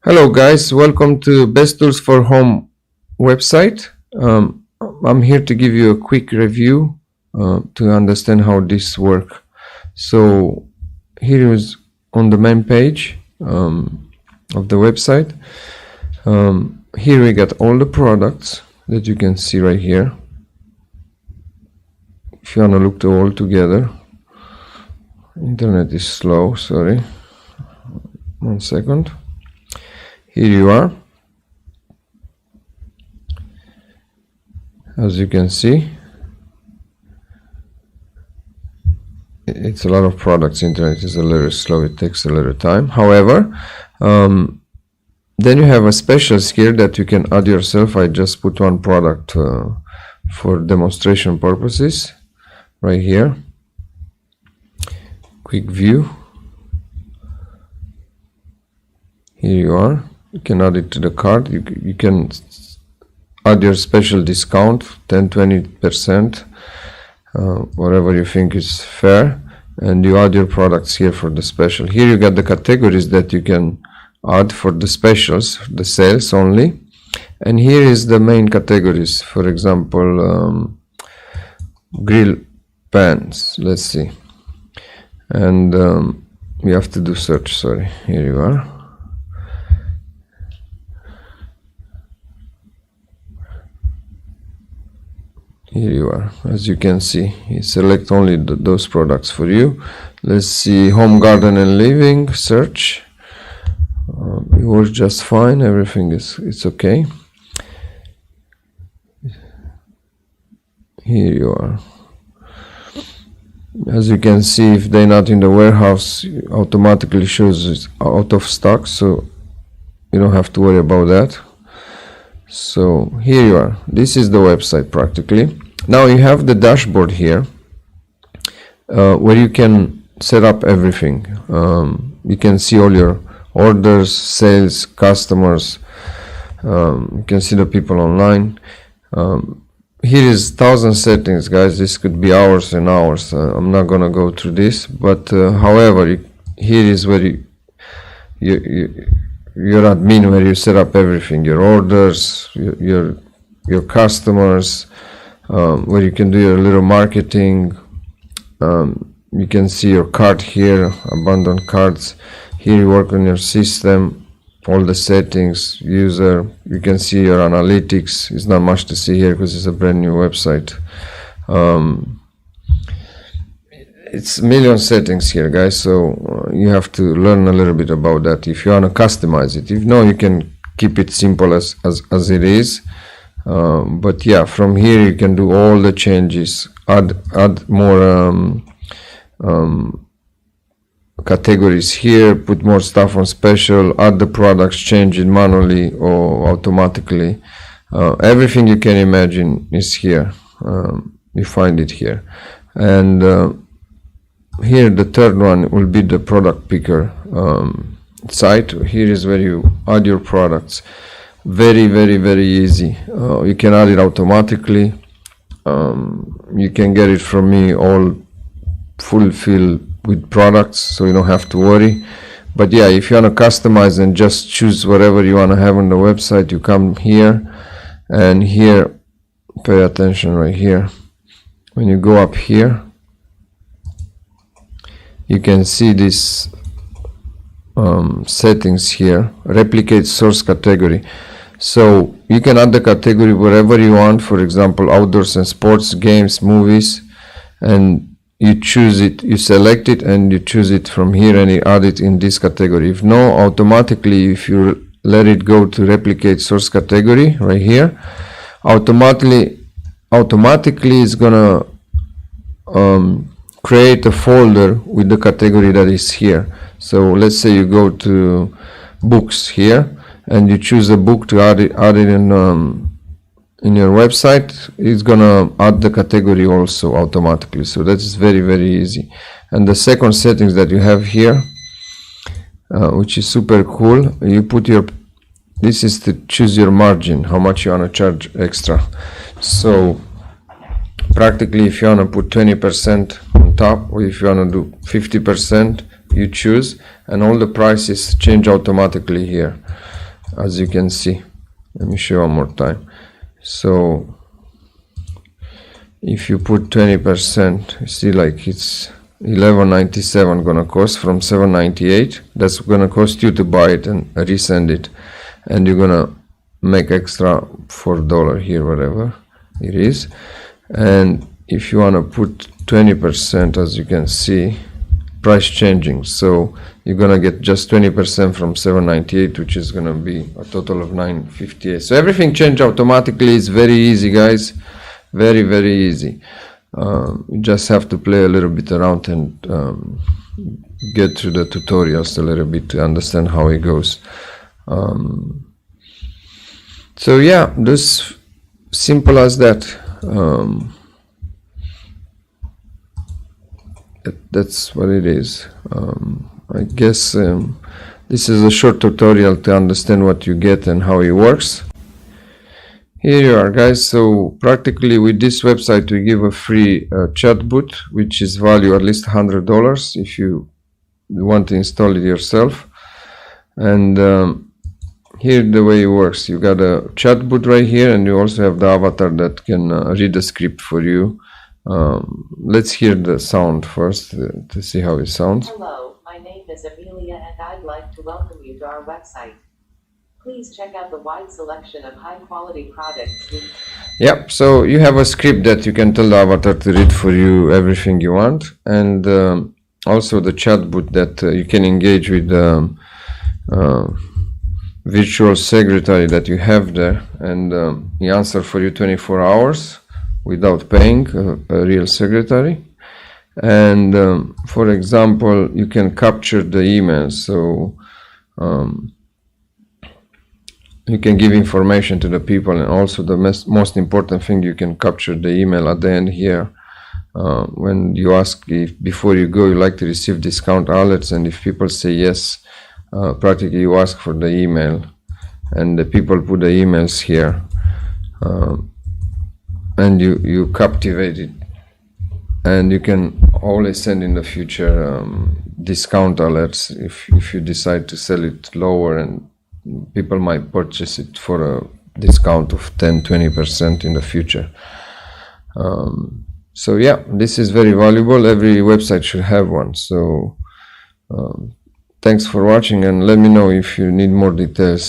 Hello guys, welcome to Best Tools for Home website. I'm here to give you a quick review to understand how this works. So here is on the main page of the website. Here we got all the products that you can see right here. If you want to look to all together. Internet is slow, sorry. 1 second. Here you are. As you can see, it's a lot of products. Internet is a little slow, it takes a little time. However, then you have a specials here that you can add yourself. I just put one product for demonstration purposes right here. Quick view. Here you are. You can add it to the cart. You can add your special discount, 10-20%, whatever you think is fair, and you add your products here for the special. Here you got the categories that you can add for the specials, the sales only, and here is the main categories. For example, grill pans. Let's see, and we have to do search. Sorry, here you are. Here you are. As you can see, you select only those products for you. Let's see, home, garden and living, search. It works just fine. Everything it's okay. Here you are. As you can see, if they're not in the warehouse, it automatically shows it's out of stock, so you don't have to worry about that. So here you are. This is the website practically. Now you have the dashboard here where you can set up everything. You can see all your orders, sales, customers. You can see the people online. Here is 1,000 settings, guys. This could be hours and hours. I'm not gonna go through this, but however, here is where your admin, where you set up everything, your orders, your customers, where you can do your little marketing. You can see your cart here, abandoned carts. Here you work on your system, all the settings, user. You can see your analytics. It's not much to see here because it's a brand new website. It's a million settings here, guys, so you have to learn a little bit about that if you want to customize it. If no, you can keep it simple as it is. But yeah, from here you can do all the changes, add more categories here, put more stuff on special, add the products, change it manually or automatically. Everything you can imagine is here. You find it here. And here the third one will be the product picker site. Here is where you add your products. Very, very, very easy. You can add it automatically. You can get it from me all fulfilled with products, so you don't have to worry. But yeah, if you want to customize and just choose whatever you want to have on the website, you come here, and here, pay attention right here. When you go up here, you can see this settings here, replicate source category. So you can add the category wherever you want. For example, outdoors and sports, games, movies, and you choose it, you select it and you choose it from here and you add it in this category. If no, automatically, if you let it go to replicate source category right here, automatically it's gonna create a folder with the category that is here. So let's say you go to books here and you choose a book to add it in your website. It's gonna add the category also automatically. So that's very, very easy. And the second settings that you have here, which is super cool, you put this is to choose your margin, how much you wanna charge extra. So practically, if you want to put 20% on top, or if you want to do 50%, you choose, and all the prices change automatically here. as you can see. Let me show one more time. So if you put 20%, you see like it's 11.97 gonna cost from 7.98. That's gonna cost you to buy it and resend it, and you're gonna make extra $4 here, whatever it is. And if you wanna put 20%, as you can see, price changing, so you're gonna get just 20% from 7.98, which is gonna be a total of 9.58. So everything changed automatically. It's very easy, guys, very, very easy. You just have to play a little bit around and get through the tutorials a little bit to understand how it goes. So yeah, just simple as that. That's what it is. I guess this is a short tutorial to understand what you get and how it works. Here you are, guys. So practically with this website we give a free chatbot, which is value at least $100 if you want to install it yourself. And here the way it works, you got a chatbot right here, and you also have the avatar that can read the script for you. Let's hear the sound first to see how it sounds. Hello, my name is Amelia and I'd like to welcome you to our website. Please check out the wide selection of high-quality products. Yep, so you have a script that you can tell the avatar to read for you everything you want, and also the chatbot that you can engage with the virtual secretary that you have there, and he answers for you 24 hours without paying a real secretary. And for example, you can capture the emails, so you can give information to the people, and also the most important thing, you can capture the email at the end here. When you ask if before you go you like to receive discount alerts, and if people say yes, practically you ask for the email, and the people put the emails here, and you captivate it, and you can always send in the future discount alerts if you decide to sell it lower, and people might purchase it for a discount of 10-20% in the future. So yeah, this is very valuable. Every website should have one. So thanks for watching, and let me know if you need more details.